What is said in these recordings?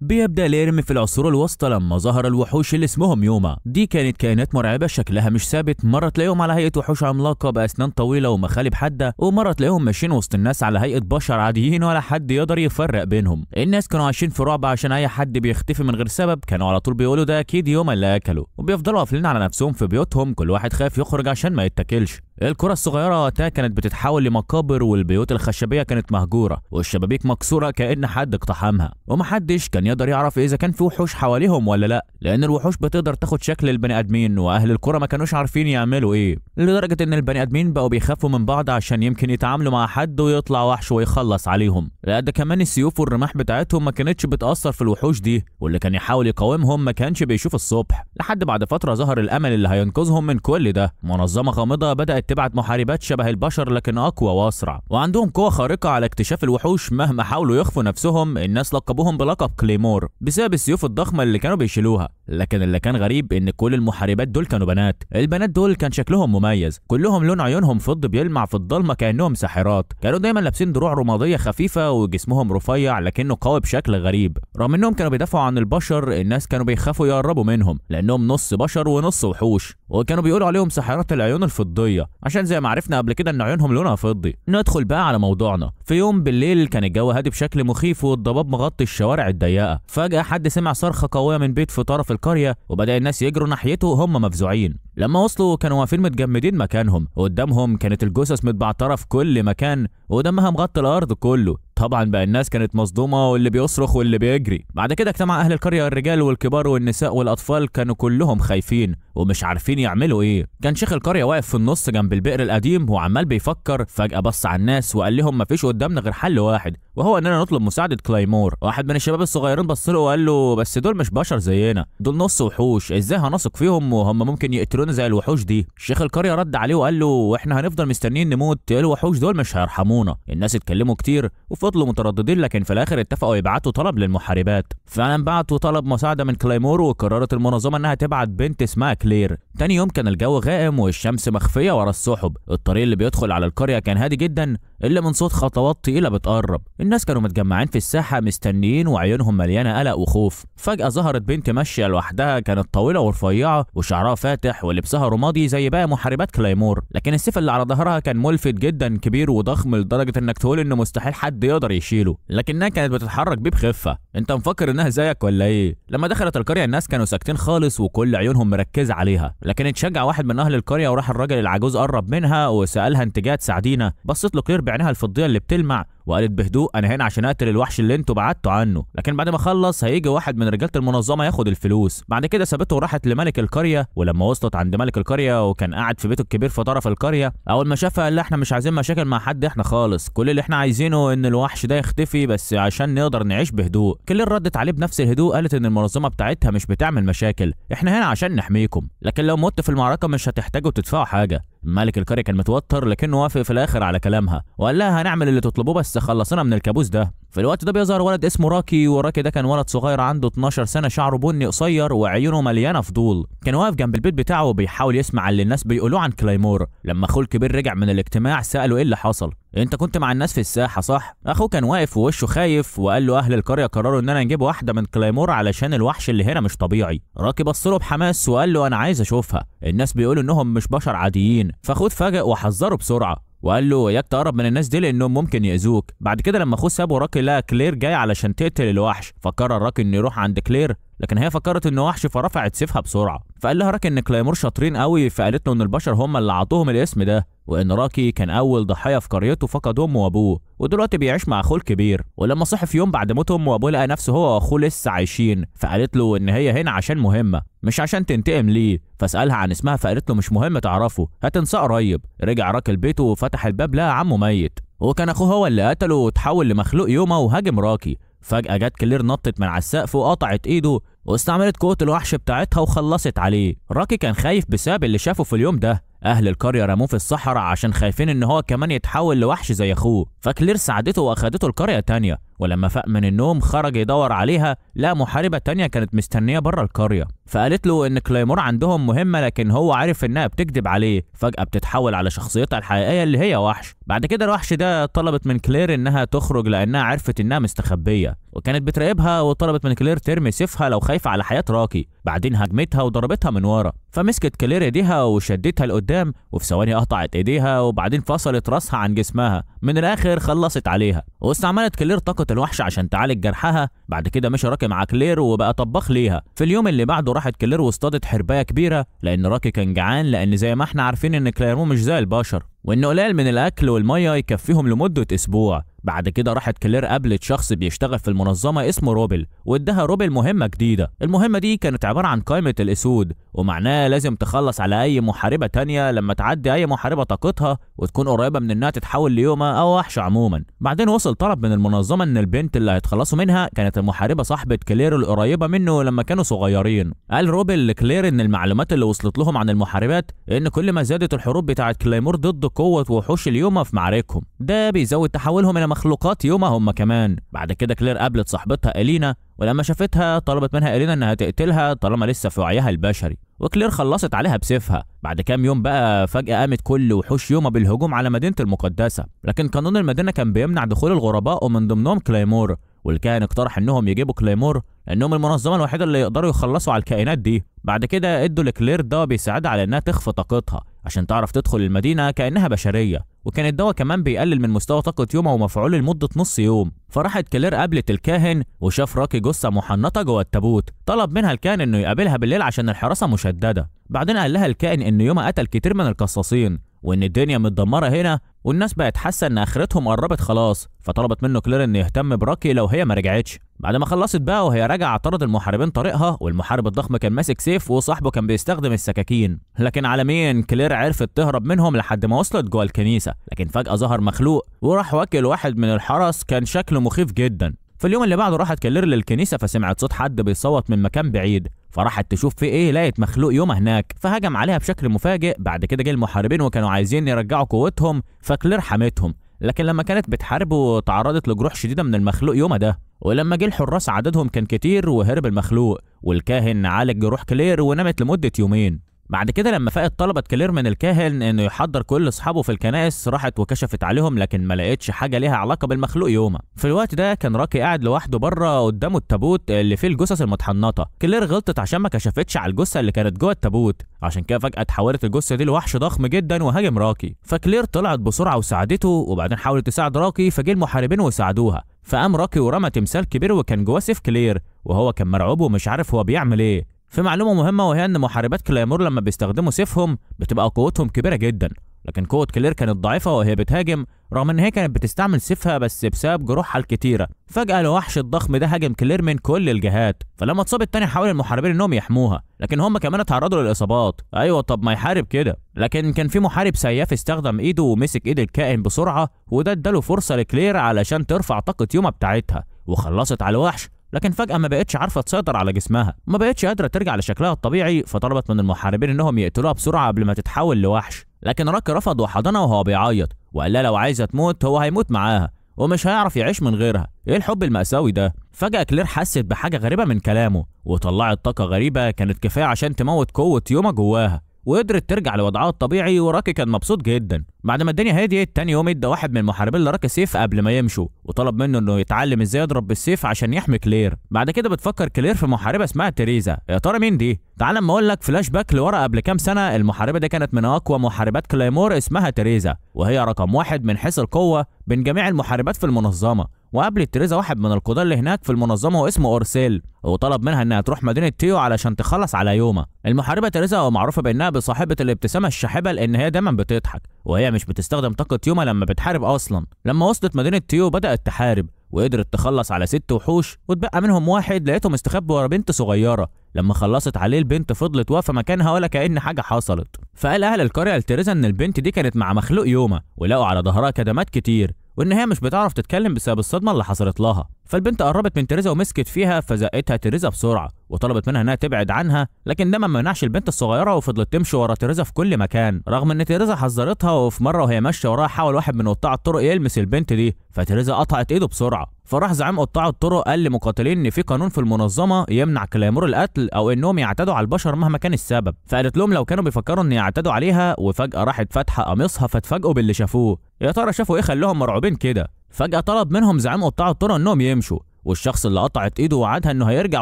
بيبدأ الإيرم في العصور الوسطى لما ظهر الوحوش اللي اسمهم يوما. دي كانت كائنات مرعبة شكلها مش ثابت، مرة تلاقيهم على هيئة وحوش عملاقة بأسنان طويلة ومخالب حادة، ومرة تلاقيهم ماشيين وسط الناس على هيئة بشر عاديين ولا حد يقدر يفرق بينهم. الناس كانوا عايشين في رعب عشان أي حد بيختفي من غير سبب كانوا على طول بيقولوا ده أكيد يوما اللي أكله، وبيفضلوا قافلين على نفسهم في بيوتهم، كل واحد خايف يخرج عشان ما يتاكلش. القرى الصغيرة وقتها كانت بتتحول لمقابر، والبيوت الخشبية كانت مهجورة والشبابيك مكسورة كأن حد اقتحمها، ومحدش كان يقدر يعرف إذا كان في وحوش حواليهم ولا لأ، لأن الوحوش بتقدر تاخد شكل البني آدمين، وأهل القرى ما كانوش عارفين يعملوا إيه، لدرجة إن البني آدمين بقوا بيخافوا من بعض عشان يمكن يتعاملوا مع حد ويطلع وحش ويخلص عليهم. لا ده كمان السيوف والرماح بتاعتهم ما كانتش بتأثر في الوحوش دي، واللي كان يحاول يقاومهم ما كانش بيشوف الصبح. لحد بعد فترة ظهر الأمل اللي هينقذهم من كل ده. منظمة غامضة بدأت تبعت محاربات شبه البشر لكن أقوى وأسرع، وعندهم قوة خارقة على اكتشاف الوحوش. مهما حاولوا يخفوا نفسهم الناس لقبوهم بلقب كليمور بسبب السيوف الضخمة اللي كانوا بيشيلوها. لكن اللي كان غريب إن كل المحاربات دول كانوا بنات. البنات دول كان شكلهم مميز، كلهم لون عيونهم فضي بيلمع في الضلمة كأنهم ساحرات. كانوا دايما لابسين دروع رمادية خفيفة وجسمهم رفيع لكنه قوي بشكل غريب. رغم إنهم كانوا بيدافعوا عن البشر الناس كانوا بيخافوا يقربوا منهم لأنهم نص بشر ونص وحوش، وكانوا بيقولوا عليهم ساحرات العيون الفضية عشان زي ما عرفنا قبل كده ان عيونهم لونها فضي. ندخل بقى على موضوعنا. في يوم بالليل كان الجو هادي بشكل مخيف والضباب مغطي الشوارع الضيقه. فجأة حد سمع صرخة قوية من بيت في طرف القرية، وبدأ الناس يجروا ناحيته وهم مفزوعين. لما وصلوا كانوا واقفين متجمدين مكانهم، وقدامهم كانت الجثث متبعترة في كل مكان ودمها مغطي الارض كله. طبعا بقى الناس كانت مصدومه واللي بيصرخ واللي بيجري. بعد كده اجتمع اهل القريه، الرجال والكبار والنساء والاطفال كانوا كلهم خايفين ومش عارفين يعملوا ايه. كان شيخ القريه واقف في النص جنب البئر القديم وعمال بيفكر. فجاه بص على الناس وقال لهم مفيش قدامنا غير حل واحد، وهو اننا نطلب مساعده كلايمور. واحد من الشباب الصغيرين بص له وقال له بس دول مش بشر زينا، دول نص وحوش، ازاي هنثق فيهم وهم ممكن يقتلونا زي الوحوش دي؟ شيخ القريه رد عليه وقال له واحنا هنفضل مستنيين نموت؟ الوحوش دول مش هيرحمونا. الناس اتكلموا كتير وفضلوا مترددين، لكن في الاخر اتفقوا يبعتوا طلب للمحاربات. فعلا بعتوا طلب مساعده من كلايمور، وقررت المنظمه انها تبعت بنت اسمها كلير. تاني يوم كان الجو غائم والشمس مخفيه ورا السحب. الطريق اللي بيدخل على القريه كان هادي جدا الا من صوت خطوات تقيله بتقرب. الناس كانوا متجمعين في الساحه مستنيين وعيونهم مليانه قلق وخوف. فجاه ظهرت بنت ماشيه لوحدها، كانت طويله ورفيعه وشعرها فاتح ولبسها رمادي زي باقي محاربات كلايمور، لكن السيف اللي على ظهرها كان ملفت جدا، كبير وضخم لدرجه انك تقول انه مستحيل حد يقدر يشيله، لكنها كانت بتتحرك بيه بخفه. انت مفكر انها زيك ولا ايه؟ لما دخلت القريه الناس كانوا ساكتين خالص وكل عيونهم مركزه عليها، لكن اتشجع واحد من اهل القريه وراح الراجل العجوز قرب منها وسالها انت جايه تساعدينا؟ بصت له كلير بعينها الفضيه اللي بتلمع وقالت بهدوء انا هنا عشان اقتل الوحش اللي انتوا بعدتوا عنه، لكن بعد ما خلص هيجي واحد من رجاله المنظمه ياخد الفلوس. بعد كده سابته وراحت لملك القريه، ولما وصلت عند ملك القريه وكان قاعد في بيته الكبير في طرف القريه، اول ما شافها قال احنا مش عايزين مشاكل مع حد احنا خالص، كل اللي احنا عايزينه ان الوحش ده يختفي بس عشان نقدر نعيش بهدوء. كلير ردت عليه بنفس الهدوء، قالت ان المنظمه بتاعتها مش بتعمل مشاكل، احنا هنا عشان نحميكم، لكن لو مت في المعركه مش هتحتاجوا تدفعوا حاجه. ملك القريه كان متوتر لكنه وافق في الاخر على كلامها وقال لها هنعمل اللي تطلبوه بس خلصنا من الكابوس ده. في الوقت ده بيظهر ولد اسمه راكي، وراكي ده كان ولد صغير عنده 12 سنه، شعره بني قصير وعيونه مليانه فضول. كان واقف جنب البيت بتاعه وبيحاول يسمع اللي الناس بيقولوه عن كلايمور. لما اخوه الكبير رجع من الاجتماع ساله ايه اللي حصل. انت كنت مع الناس في الساحه صح؟ اخوه كان واقف ووشه خايف وقال له اهل القريه قرروا اننا نجيب واحده من كلايمور علشان الوحش اللي هنا مش طبيعي. راكي بص له بحماس وقال له انا عايز اشوفها، الناس بيقولوا انهم مش بشر عاديين. فاخوه اتفاجئ وحذره بسرعه وقال له اياك تقرب من الناس دي لانهم ممكن ياذوك. بعد كده لما اخوه سابه راكي لقى كلير جاي علشان تقتل الوحش، فقرر راكي انه يروح عند كلير، لكن هي فكرت انه وحش فرفعت سيفها بسرعه. فقال لها راكي ان كلايمور شاطرين قوي، فقالت له ان البشر هم اللي عطوهم الاسم ده، وان راكي كان اول ضحيه في قريته فقد امه وابوه، ودلوقتي بيعيش مع اخوه الكبير. ولما صحي في يوم بعد موت امه وابوه لقى نفسه هو واخوه لسه عايشين، فقالت له ان هي هنا عشان مهمه مش عشان تنتقم ليه. فسالها عن اسمها فقالت له مش مهم تعرفه، هتنساه قريب. رجع راكي لبيته وفتح الباب لقى عمه ميت، وكان اخوه هو اللي قتله وتحول لمخلوق يوما وهاجم راكي. فجأة جت كلير نطت من على السقف وقطعت ايده واستعملت قوة الوحش بتاعتها وخلصت عليه. راكي كان خايف بسبب اللي شافه في اليوم ده، اهل القريه رموه في الصحراء عشان خايفين ان هو كمان يتحول لوحش زي اخوه، فكلير ساعدته واخدته لقريه تانية، ولما فاق من النوم خرج يدور عليها لقى محاربه تانية كانت مستنيه بره القريه، فقالت له ان كليمور عندهم مهمه لكن هو عارف انها بتكذب عليه، فجاه بتتحول على شخصيتها الحقيقيه اللي هي وحش. بعد كده الوحش ده طلبت من كلير انها تخرج لانها عرفت انها مستخبيه، وكانت بتراقبها وطلبت من كلير ترمي سيفها لو خايفه على حياه راكي، بعدين هجمتها وضربتها من ورا، فمسكت كلير ايديها وشدتها لقدام وفي ثواني قطعت ايديها وبعدين فصلت راسها عن جسمها، من الاخر خلصت عليها، واستعملت كلير طاقه الوحش عشان تعالج جرحها. بعد كده مشى راكي مع كلير وبقى طباخ ليها. في اليوم اللي بعده راحت كلير واصطادت حربايه كبيره لان راكي كان جعان، لان زي ما احنا عارفين ان كليرمون مش زي البشر وانه قليل من الاكل والميه يكفيهم لمده اسبوع. بعد كده راحت كلير قابلت شخص بيشتغل في المنظمه اسمه روبل، واداها روبل مهمه جديده. المهمه دي كانت عباره عن قائمه الاسود، ومعناها لازم تخلص على اي محاربه تانية لما تعدي اي محاربه طاقتها وتكون قريبه من انها تتحول ليوما او وحش عموما. بعدين وصل طلب من المنظمه ان البنت اللي هيتخلصوا منها كانت المحاربه صاحبه كلير القريبه منه لما كانوا صغيرين. قال روبل لكلير ان المعلومات اللي وصلت لهم عن المحاربات ان كل ما زادت الحروب بتاعه كليمور ضد قوه وحوش اليوما في معاركهم، ده بيزود تحولهم الى مخلوقات يوما هم كمان. بعد كده كلير قابلت صاحبتها إلينا، ولما شافتها طلبت منها إلينا انها تقتلها طالما لسه في وعيها البشري، وكلير خلصت عليها بسيفها. بعد كام يوم بقى فجأة قامت كل وحوش يوما بالهجوم على مدينة المقدسة، لكن قانون المدينة كان بيمنع دخول الغرباء ومن ضمنهم كليمور، والكاهن اقترح انهم يجيبوا كليمور لانهم المنظمة الوحيدة اللي يقدروا يخلصوا على الكائنات دي. بعد كده ادوا لكلير دواء بيساعدها على انها تخفي طاقتها عشان تعرف تدخل المدينة كأنها بشرية، وكان الدواء كمان بيقلل من مستوى طاقة يوما ومفعوله لمدة نص يوم. فراحت كلير قابلت الكاهن وشاف راكي جثة محنطة جوه التابوت، طلب منها الكاهن انه يقابلها بالليل عشان الحراسة مشددة. بعدين قال لها الكاهن ان يوما قتل كتير من القصاصين وان الدنيا متدمرة هنا والناس بقت حاسة ان اخرتهم قربت خلاص، فطلبت منه كلير انه يهتم براكي لو هي ما رجعتش. بعد ما خلصت بقى وهي راجعه اعترض المحاربين طريقها، والمحارب الضخم كان ماسك سيف وصاحبه كان بيستخدم السكاكين، لكن على مين كلير عرفت تهرب منهم لحد ما وصلت جوه الكنيسه. لكن فجاه ظهر مخلوق وراح واكل واحد من الحرس كان شكله مخيف جدا. في اليوم اللي بعده راحت كلير للكنيسه فسمعت صوت حد بيصوت من مكان بعيد، فراحت تشوف في ايه لقيت مخلوق يوما هناك فهجم عليها بشكل مفاجئ. بعد كده جه المحاربين وكانوا عايزين يرجعوا قوتهم فكلير حمتهم، لكن لما كانت بتحاربه تعرضت لجروح شديده من المخلوق يوما ده. ولما جه الحراس عددهم كان كتير وهرب المخلوق، والكاهن عالج جروح كلير ونامت لمده يومين. بعد كده لما فاقت طلبت كلير من الكاهن انه يحضر كل اصحابه في الكنائس، راحت وكشفت عليهم لكن ما لقيتش حاجه ليها علاقه بالمخلوق يوما. في الوقت ده كان راكي قاعد لوحده بره قدامه التابوت اللي فيه الجثث المتحنطه. كلير غلطت عشان ما كشفتش على الجثه اللي كانت جوه التابوت، عشان كده فجاه اتحولت الجثه دي لوحش ضخم جدا وهاجم راكي، فكلير طلعت بسرعه وساعدته، وبعدين حاولت تساعد راكي فجه المحاربين وساعدوها. فقام راكي ورمى تمثال كبير وكان جواه سيف كلير، وهو كان مرعوب ومش عارف هو بيعمل ايه. في معلومة مهمة وهي ان محاربات كليمور لما بيستخدموا سيفهم بتبقى قوتهم كبيرة جدا، لكن قوة كلير كانت ضعيفة وهي بتهاجم رغم ان هي كانت بتستعمل سيفها بس بسبب جروحها الكتيرة. فجأة الوحش الضخم ده هاجم كلير من كل الجهات، فلما اتصاب التاني حاول المحاربين انهم يحموها، لكن هم كمان اتعرضوا للاصابات. ايوه طب ما يحارب كده، لكن كان في محارب سياف استخدم ايده ومسك ايد الكائن بسرعة، وده اداله فرصة لكلير علشان ترفع طاقة يوما بتاعتها وخلصت على الوحش. لكن فجأة ما بقتش عارفة تسيطر على جسمها، ما بقتش قادرة ترجع لشكلها الطبيعي، فطلبت من المحاربين انهم يقتلوها بسرعة قبل ما تتحول لوحش. لكن راكي رفض وحضنها وهو بيعيط وقال لها لو عايزة تموت هو هيموت معاها ومش هيعرف يعيش من غيرها. ايه الحب المأساوي ده؟ فجأة كلير حست بحاجة غريبة من كلامه وطلعت طاقة غريبة كانت كفاية عشان تموت قوة يوما جواها، وقدرت ترجع لوضعها الطبيعي، وراكي كان مبسوط جدا. بعد ما الدنيا هديت تاني يوم ادى واحد من المحاربين لراكي سيف قبل ما يمشوا، وطلب منه انه يتعلم ازاي يضرب بالسيف عشان يحمي كلير. بعد كده بتفكر كلير في محاربه اسمها تريزا. يا ترى مين دي؟ تعال اما اقول لك فلاش باك لورا قبل كام سنه. المحاربه دي كانت من اقوى محاربات كليمور اسمها تريزا، وهي رقم واحد من حيث القوه بين جميع المحاربات في المنظمه. وقابلت تريزا واحد من القضاة اللي هناك في المنظمه واسمه اورسيل، وطلب منها انها تروح مدينه تيو علشان تخلص على يوما. المحاربه تريزا معروفه بانها بصاحبه الابتسامه الشاحبه لان هي دايما بتضحك، وهي مش بتستخدم طاقه يوما لما بتحارب اصلا. لما وصلت مدينه تيو بدات تحارب وقدرت تخلص على 6 وحوش، واتبقى منهم واحد لقيته مستخبي ورا بنت صغيره. لما خلصت عليه البنت فضلت واقفه مكانها ولا كأن حاجه حصلت. فقال اهل القريه لتريزا ان البنت دي كانت مع مخلوق يوما، ولقوا على ظهرها كدمات كتير، وان هي مش بتعرف تتكلم بسبب الصدمه اللي حصلت لها. فالبنت قربت من تريزا ومسكت فيها، فزقتها تريزا بسرعه وطلبت منها انها تبعد عنها، لكن ده ما منعش البنت الصغيره وفضلت تمشي ورا تريزا في كل مكان، رغم ان تريزا حذرتها. وفي مره وهي ماشيه وراها حاول واحد من قطاع الطرق يلمس البنت دي، فتريزا قطعت ايده بسرعه. فراح زعيم قطاع الطرق قال لمقاتلين ان في قانون في المنظمه يمنع كلامور القتل او انهم يعتدوا على البشر مهما كان السبب، فقالت لهم لو كانوا بيفكروا ان يعتدوا عليها، وفجاه راحت فاتحه قميصها فاتفاجئوا باللي شافوه. يا ترى شافوا ايه خلاهم مرعوبين كده؟ فجاه طلب منهم زعيم قطاع الطرق انهم يمشوا، والشخص اللي قطعت ايده وعدها انه هيرجع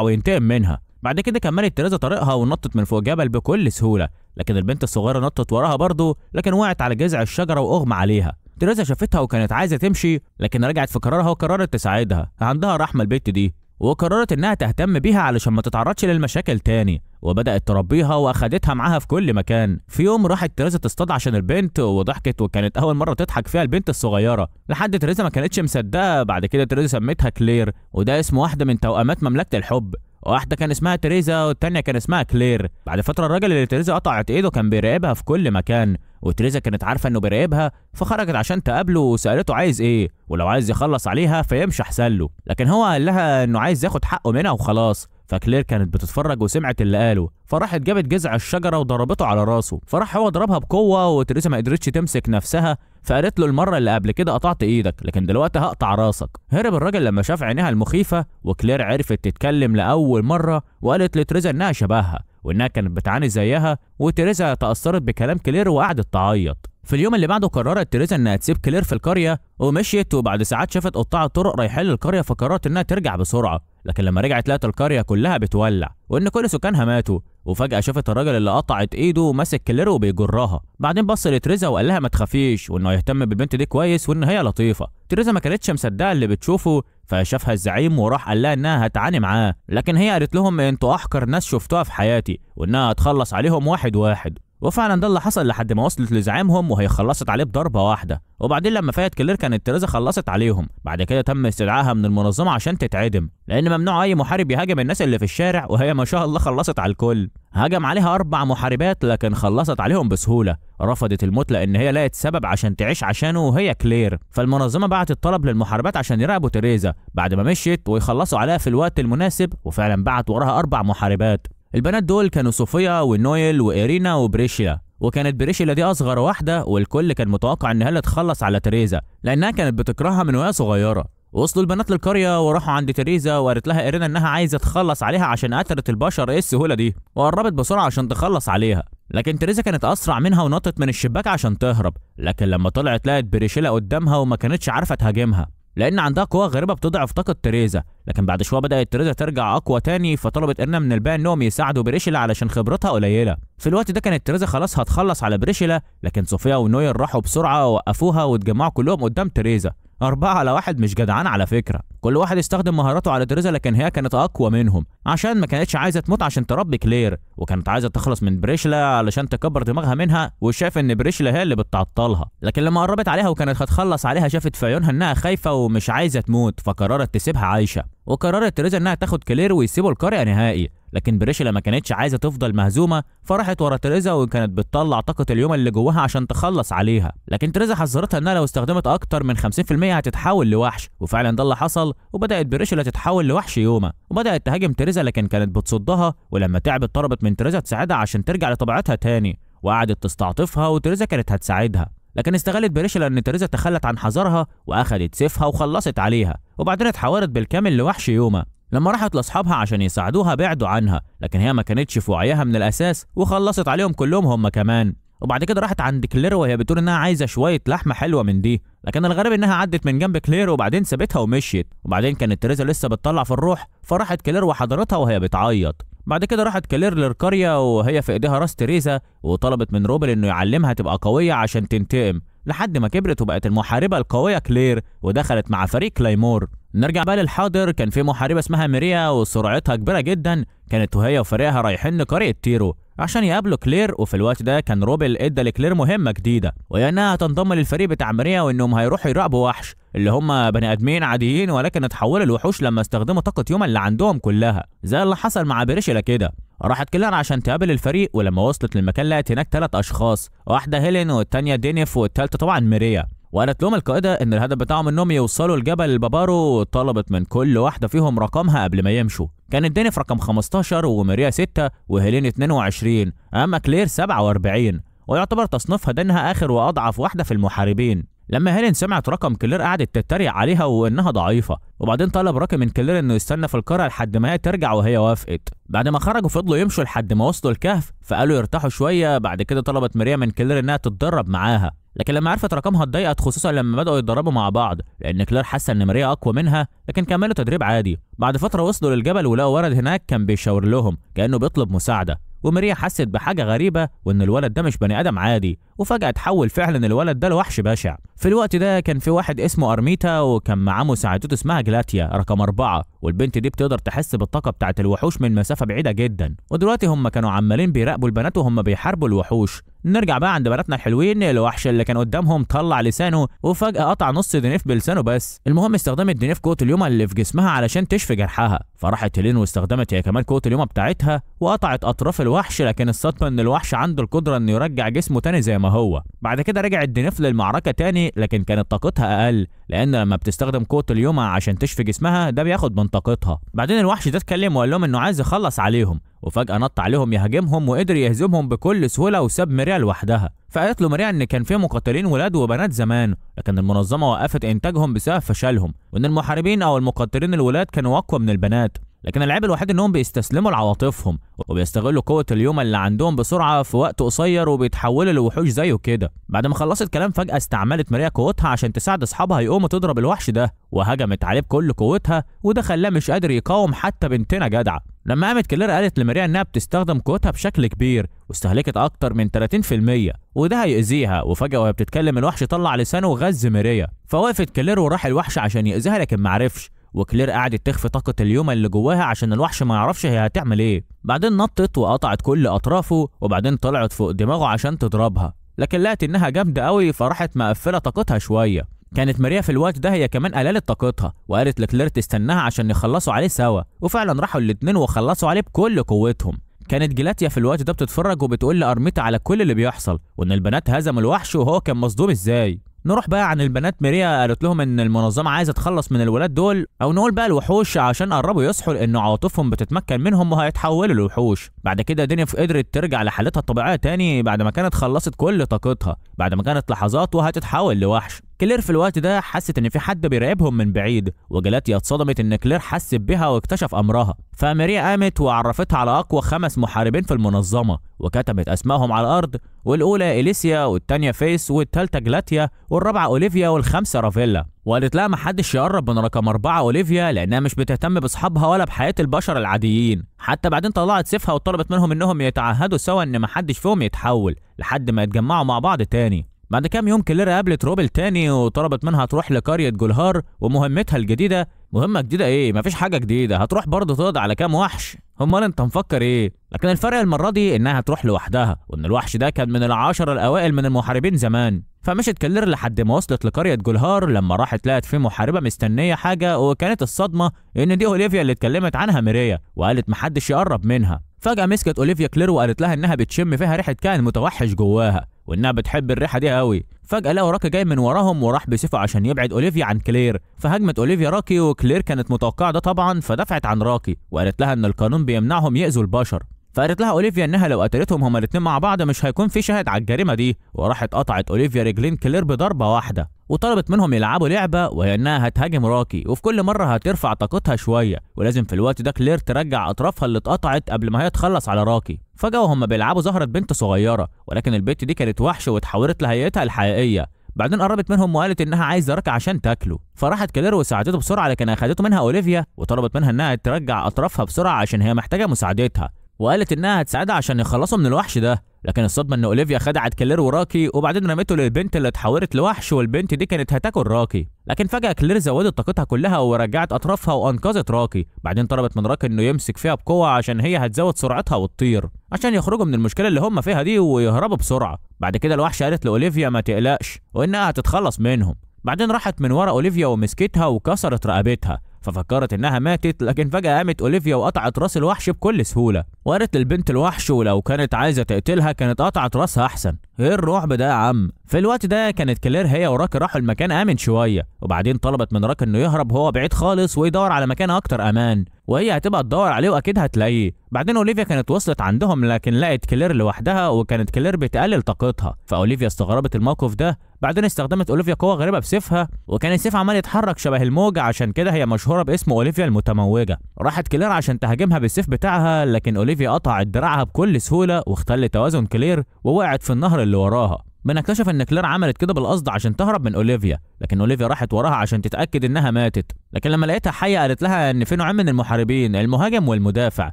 وينتقم منها. بعد كده كملت تريزا طريقها ونطت من فوق جبل بكل سهوله، لكن البنت الصغيره نطت وراها برضه، لكن وقعت على جذع الشجره واغمى عليها. تريزا شافتها وكانت عايزه تمشي، لكن رجعت في قرارها وقررت تساعدها، عندها رحمه البنت دي، وقررت انها تهتم بيها علشان ما تتعرضش للمشاكل تاني، وبدات تربيها واخدتها معاها في كل مكان. في يوم راحت تريزا تصطاد عشان البنت وضحكت، وكانت اول مره تضحك فيها البنت الصغيره، لحد تريزا ما كانتش مصدقه. بعد كده تريزا سميتها كلير، وده اسم واحده من توأمات مملكه الحب، واحده كان اسمها تريزا والتانيه كان اسمها كلير. بعد فتره الراجل اللي تريزا قطعت ايده كان بيراقبها في كل مكان، وتريزا كانت عارفه انه بيراقبها، فخرجت عشان تقابله وسالته عايز ايه، ولو عايز يخلص عليها فيمشي احسن له، لكن هو قال لها انه عايز ياخد حقه منها وخلاص. فكلير كانت بتتفرج وسمعت اللي قاله، فراحت جابت جذع الشجره وضربته على راسه، فراح هو ضربها بقوه، وتريزا ما قدرتش تمسك نفسها، فقالت له المره اللي قبل كده قطعت ايدك، لكن دلوقتي هقطع راسك. هرب الراجل لما شاف عينيها المخيفه، وكلير عرفت تتكلم لاول مره، وقالت لتريزا انها شبهها وانها كانت بتعاني زيها، وتريزا تاثرت بكلام كلير وقعدت تعيط. في اليوم اللي بعده قررت تريزا انها تسيب كلير في القريه ومشيت، وبعد ساعات شافت قطاع الطرق رايحين للقريه، فقررت انها ترجع بسرعه، لكن لما رجعت لقت القريه كلها بتولع وان كل سكانها ماتوا. وفجاه شافت الراجل اللي قطعت ايده ماسك كلير وبيجرها، بعدين بص لتريزا وقال لها ما تخافيش، وانه يهتم بالبنت دي كويس وان هي لطيفه. تريزا ما كانتش مصدقه اللي بتشوفه، فشافها الزعيم وراح قال لها انها هتعاني معاه، لكن هي قالت لهم انتوا احقر ناس شفتوها في حياتي، وانها هتخلص عليهم واحد واحد. وفعلا ده اللي حصل لحد ما وصلت لزعيمهم، وهي خلصت عليه بضربه واحده. وبعدين لما فات كلير كانت تريزا خلصت عليهم. بعد كده تم استدعائها من المنظمه عشان تتعدم، لان ممنوع اي محارب يهاجم الناس اللي في الشارع، وهي ما شاء الله خلصت على الكل. هاجم عليها 4 محاربات لكن خلصت عليهم بسهوله. رفضت الموت لان هي لقت سبب عشان تعيش عشانه، وهي كلير. فالمنظمه بعتت طلب للمحاربات عشان يراقبوا تريزا بعد ما مشيت ويخلصوا عليها في الوقت المناسب، وفعلا بعت وراها 4 محاربات. البنات دول كانوا صوفيا ونويل وإيرينا وبريشيلا، وكانت بريشيلا دي اصغر واحده، والكل كان متوقع ان هي اللي تخلص على تريزا لانها كانت بتكرهها من وهي صغيره. وصلوا البنات للقريه وراحوا عند تريزا، وقالت لها إيرينا انها عايزه تخلص عليها عشان قتلت البشر، ايه السهوله دي، وقربت بسرعه عشان تخلص عليها. لكن تريزا كانت اسرع منها ونطت من الشباك عشان تهرب، لكن لما طلعت لقت بريشيلا قدامها وما كانتش عارفه تهاجمها لان عندها قوه غريبه بتضعف طاقه تريزا. لكن بعد شويه بدات تريزا ترجع اقوى تاني، فطلبت إيرينا من الباقي انهم يساعدوا بريشيلا علشان خبرتها قليله. في الوقت ده كانت تريزا خلاص هتخلص على بريشيلا، لكن صوفيا ونويل راحوا بسرعه ووقفوها واتجمعوا كلهم قدام تريزا. 4 على 1 مش جدعان على فكره، كل واحد استخدم مهاراته على تريزا، لكن هي كانت اقوى منهم عشان ما كانتش عايزه تموت عشان تربي كلير، وكانت عايزه تخلص من بريشيلا علشان تكبر دماغها منها، وشاف ان بريشيلا هي اللي بتعطلها. لكن لما قربت عليها وكانت هتخلص عليها شافت في عيونها انها خايفه ومش عايزه تموت، فقررت تسيبها عايشه. وقررت تريزا انها تاخد كلير ويسيبوا القريه نهائي، لكن بريشيلا ما كانتش عايزه تفضل مهزومه، فراحت ورا تريزا وكانت بتطلع طاقه اليوم اللي جواها عشان تخلص عليها. لكن تريزا حذرتها انها لو استخدمت اكتر من 50% هتتحول لوحش، وفعلا ده اللي حصل، وبدات بريشيلا تتحول لوحش يوما، وبدات تهاجم تريزا لكن كانت بتصدها، ولما تعبت طلبت من تريزا تساعدها عشان ترجع لطبيعتها تاني، وقعدت تستعطفها وتريزا كانت هتساعدها. لكن استغلت بريشيلا ان تريزا تخلت عن حذرها واخدت سيفها وخلصت عليها، وبعدين اتحولت بالكامل لوحش يوما. لما راحت لاصحابها عشان يساعدوها بعدوا عنها، لكن هي ما كانتش في وعيها من الاساس وخلصت عليهم كلهم هم كمان. وبعد كده راحت عند كلير وهي بتقول انها عايزه شويه لحمه حلوه من دي، لكن الغريب انها عدت من جنب كلير وبعدين سابتها ومشيت. وبعدين كانت تريزا لسه بتطلع في الروح، فراحت كلير وحضرتها وهي بتعيط. بعد كده راحت كلير للقريه وهي في ايديها راس تريزا، وطلبت من روبل انه يعلمها تبقى قويه عشان تنتقم، لحد ما كبرت وبقت المحاربه القويه كلير ودخلت مع فريق كلايمور. نرجع بقى للحاضر. كان في محاربه اسمها ميريا وسرعتها كبيره جدا، كانت وهي وفريقها رايحين لقريه تيرو عشان يقابلوا كلير. وفي الوقت ده كان روبل ادى لكلير مهمه جديده، وهي انها تنضم للفريق بتاع ميريا، وانهم هيروحوا يراقبوا وحش اللي هم بني ادمين عاديين ولكن اتحولوا لوحوش لما استخدموا طاقه يوما اللي عندهم كلها، زي اللي حصل مع بريشيلا كده. راحت كلير عشان تقابل الفريق، ولما وصلت للمكان لقت هناك 3 اشخاص، واحده هيلين والتانيه دينيف والتالته طبعا ميريا. وقالت لهم القائده ان الهدف بتاعهم انهم يوصلوا لجبل البابارو، وطلبت من كل واحده فيهم رقمها قبل ما يمشوا. كانت دينيف رقم 15 وماريا 6 وهيلين 22، اما كلير 47، ويعتبر تصنيفها ده انها اخر واضعف واحده في المحاربين. لما هيلين سمعت رقم كلير قعدت تتريق عليها وانها ضعيفه، وبعدين طلب راكي من كلير انه يستنى في القريه لحد ما هي ترجع، وهي وافقت. بعد ما خرجوا فضلوا يمشوا لحد ما وصلوا الكهف، فقالوا يرتاحوا شويه. بعد كده طلبت ماريا من كلير انها تتدرب معاها، لكن لما عرفت رقمها اتضايقت، خصوصا لما بدأوا يتدربوا مع بعض، لان كلير حاسه ان ماريا اقوى منها، لكن كملوا تدريب عادي. بعد فتره وصلوا للجبل ولقوا ولد هناك كان بيشاور لهم كانه بيطلب مساعده، وماريا حست بحاجه غريبه وان الولد ده مش بني ادم عادي، وفجاه اتحول فعلا الولد ده لوحش بشع. في الوقت ده كان في واحد اسمه ارميتا، وكان معاه مساعدته اسمها جلاتيا رقم 4، والبنت دي بتقدر تحس بالطاقه بتاعه الوحوش من مسافه بعيده جدا. ودلوقتي هم كانوا عمالين بيراقبوا البنات وهم بيحاربوا الوحوش. نرجع بقى عند بناتنا الحلوين. الوحش اللي كان قدامهم طلع لسانه وفجاه قطع نص دينيف بلسانه بس. المهم استخدمت دينيف قوه اليوم اللي في جسمها علشان تشفي جرحها، فراحت هيلين واستخدمت هي كمان قوه اليوم بتاعتها وقطعت اطراف الوحش، لكن الصدمه ان الوحش عنده القدره انه يرجع جسمه تاني زي ما هو. بعد كده رجعت دينيف للمعركه تاني، لكن كانت طاقتها اقل، لان لما بتستخدم قوه اليوم عشان تشفي جسمها ده بياخد من طاقتها. بعدين الوحش ده اتكلم وقال لهم انه عايز يخلص عليهم، وفجاه نط عليهم يهاجمهم وقدر يهزمهم بكل سهوله وساب ماريا لوحدها. فقالت له ماريا ان كان في مقاتلين ولاد وبنات زمان، لكن المنظمه وقفت انتاجهم بسبب فشلهم، وان المحاربين او المقاتلين الولاد كانوا اقوى من البنات، لكن العيب الوحيد انهم بيستسلموا لعواطفهم وبيستغلوا قوه اليوم اللي عندهم بسرعه في وقت قصير وبيتحولوا لوحوش زيه كده. بعد ما خلصت كلام فجاه استعملت ماريا قوتها عشان تساعد اصحابها يقوموا تضرب الوحش ده، وهجمت عليه بكل قوتها، وده خلاه مش قادر يقاوم حتى بنتنا جدعه. لما قامت كلير قالت لماريا انها بتستخدم قوتها بشكل كبير واستهلكت اكتر من 30%، وده هيأذيها. وفجاه وهي بتتكلم الوحش طلع لسانه وغز ماريا، فوقفت كلير وراح الوحش عشان يأذيها لكن معرفش، وكلير قعدت تخفي طاقة اليوم اللي جواها عشان الوحش ما يعرفش هي هتعمل ايه. بعدين نطت وقطعت كل اطرافه، وبعدين طلعت فوق دماغه عشان تضربها، لكن لقت انها جامدة قوي فراحت مقفلة طاقتها شوية. كانت ماريا في الوقت ده هي كمان قللت طاقتها، وقالت لكلير تستناها عشان يخلصوا عليه سوا، وفعلا راحوا الاتنين وخلصوا عليه بكل قوتهم. كانت جلاتيا في الوقت ده بتتفرج وبتقول لأرميتا على كل اللي بيحصل، وان البنات هزموا الوحش وهو كان مصدوم ازاي. نروح بقى عن البنات. ماريا قالت لهم ان المنظمه عايزه تخلص من الولاد دول، او نقول بقى الوحوش، عشان قربوا يصحوا لان عواطفهم بتتمكن منهم وهيتحولوا لوحوش. بعد كده دينيف قدرت ترجع لحالتها الطبيعيه تاني بعد ما كانت خلصت كل طاقتها، بعد ما كانت لحظات وهتتحول لوحش. كلير في الوقت ده حست ان في حد بيراقبهم من بعيد، وجلاتيا اتصدمت ان كلير حس بها واكتشف امرها، فماريا قامت وعرفتها على اقوى 5 محاربين في المنظمه، وكتبت اسمائهم على الارض، والاولى اليسيا، والثانيه فيس، والثالثه جلاتيا، والرابعه اوليفيا، والخامسه رافيلا. وقالت لها محدش يقرب من رقم 4 اوليفيا لانها مش بتهتم باصحابها ولا بحياه البشر العاديين. حتى بعدين طلعت سيفها وطلبت منهم انهم يتعهدوا سوا ان محدش فيهم يتحول لحد ما يتجمعوا مع بعض تاني. بعد كام يوم كلير قابلت روبل تاني وطلبت منها تروح لقرية جولهار، ومهمتها الجديدة. مهمة جديدة ايه؟ مفيش حاجة جديدة، هتروح برضه تقضي على كام وحش. امال انت مفكر ايه؟ لكن الفرق المرة دي انها هتروح لوحدها، وان الوحش ده كان من ال10 الاوائل من المحاربين زمان. فمشت كلير لحد ما وصلت لقرية جولهار. لما راحت لقت في محاربة مستنية حاجة، وكانت الصدمة ان دي اوليفيا اللي اتكلمت عنها ماريا، وقالت محدش يقرب منها. فجأة مسكت اوليفيا كلير وقالت لها انها بتشم فيها ريحة كائن متوحش جواها، وانها بتحب الريحه دي قوي. فجاه لقوا راكي جاي من وراهم وراح بسيفه عشان يبعد اوليفيا عن كلير، فهجمت اوليفيا راكي، وكلير كانت متوقعه ده طبعا فدفعت عن راكي وقالت لها ان القانون بيمنعهم يأذوا البشر. فقالت لها اوليفيا انها لو قتلتهم هما الاثنين مع بعض مش هيكون في شاهد على الجريمه دي، وراحت قطعت اوليفيا رجلين كلير بضربه واحده، وطلبت منهم يلعبوا لعبه وهي انها هتهاجم راكي، وفي كل مره هترفع طاقتها شويه، ولازم في الوقت ده كلير ترجع اطرافها اللي اتقطعت قبل ما هي تخلص على راكي. فجاه وهم بيلعبوا ظهرت بنت صغيره، ولكن البنت دي كانت وحش واتحولت لهيئتها الحقيقيه. بعدين قربت منهم وقالت انها عايزه راكي عشان تاكله، فراحت كلير وساعدته بسرعه، لكن اخدته منها اوليفيا وطلبت منها انها ترجع اطرافها بسرعه عشان هي محتاجه مساعدتها، وقالت انها هتساعدها عشان يخلصوا من الوحش ده. لكن الصدمه ان اوليفيا خدعت كلير وراكي، وبعدين رميته للبنت اللي اتحولت لوحش، والبنت دي كانت هتاكل راكي. لكن فجاه كلير زودت طاقتها كلها ورجعت اطرافها وانقذت راكي. بعدين طلبت من راكي انه يمسك فيها بقوه عشان هي هتزود سرعتها وتطير، عشان يخرجوا من المشكله اللي هم فيها دي ويهربوا بسرعه. بعد كده الوحش قالت لاوليفيا ما تقلقش وانها هتتخلص منهم. بعدين راحت من ورا اوليفيا ومسكتها وكسرت رقبتها، ففكرت انها ماتت، لكن فجأة قامت اوليفيا وقطعت راس الوحش بكل سهولة، وقالت للبنت الوحش ولو كانت عايزة تقتلها كانت قطعت راسها احسن. ايه الرعب ده يا عم؟ في الوقت ده كانت كلير هي وراكي راحوا المكان امن شويه، وبعدين طلبت من راكي انه يهرب هو بعيد خالص ويدور على مكان اكتر امان، وهي هتبقى تدور عليه واكيد هتلاقيه. بعدين اوليفيا كانت وصلت عندهم لكن لقت كلير لوحدها، وكانت كلير بتقلل طاقتها، فاوليفيا استغربت الموقف ده. بعدين استخدمت اوليفيا قوه غريبه بسيفها، وكان السيف عمال يتحرك شبه الموج، عشان كده هي مشهوره باسم اوليفيا المتموجه. راحت كلير عشان تهاجمها بالسيف بتاعها، لكن اوليفيا قطعت دراعها بكل سهوله واختل توازن كلير ووقعت في النهر اللي وراها. بنكتشف ان كلير عملت كده بالقصد عشان تهرب من اوليفيا، لكن اوليفيا راحت وراها عشان تتاكد انها ماتت. لكن لما لقيتها حيه قالت لها ان في نوعين من المحاربين، المهاجم والمدافع،